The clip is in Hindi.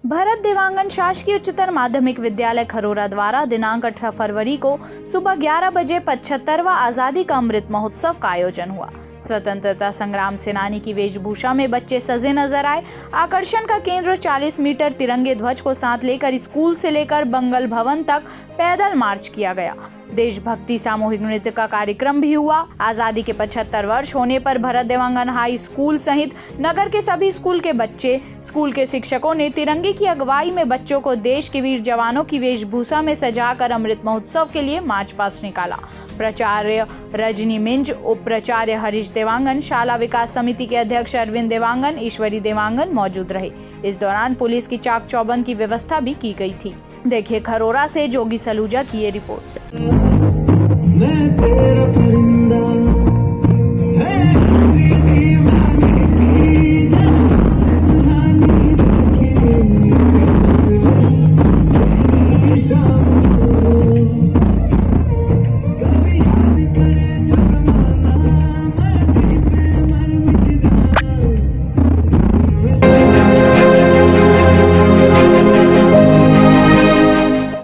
भरत देवांगन शासकीय उच्चतर माध्यमिक विद्यालय खरोरा द्वारा दिनांक 18 फरवरी को सुबह 11 बजे 75वां आजादी का अमृत महोत्सव का आयोजन हुआ। स्वतंत्रता संग्राम सेनानी की वेशभूषा में बच्चे सजे नजर आए। आकर्षण का केंद्र 40 मीटर तिरंगे ध्वज को साथ लेकर स्कूल से लेकर बंगल भवन तक पैदल मार्च किया गया। देशभक्ति सामूहिक नृत्य का कार्यक्रम भी हुआ। आजादी के 75 वर्ष होने पर भरत देवांगन हाई स्कूल सहित नगर के सभी स्कूल के बच्चे, स्कूल के शिक्षकों ने तिरंगे की अगुवाई में बच्चों को देश के वीर जवानों की वेशभूषा में सजाकर अमृत महोत्सव के लिए मार्च पास्ट निकाला। प्राचार्य रजनी मिंज, उप प्राचार्य हरीश देवांगन, शाला विकास समिति के अध्यक्ष अरविंद देवांगन, ईश्वरी देवांगन मौजूद रहे। इस दौरान पुलिस की चाक चौबंद की व्यवस्था भी की गई थी। देखिए खरोरा से जोगी सलूजा की ये रिपोर्ट। मैं तेरा परिंदा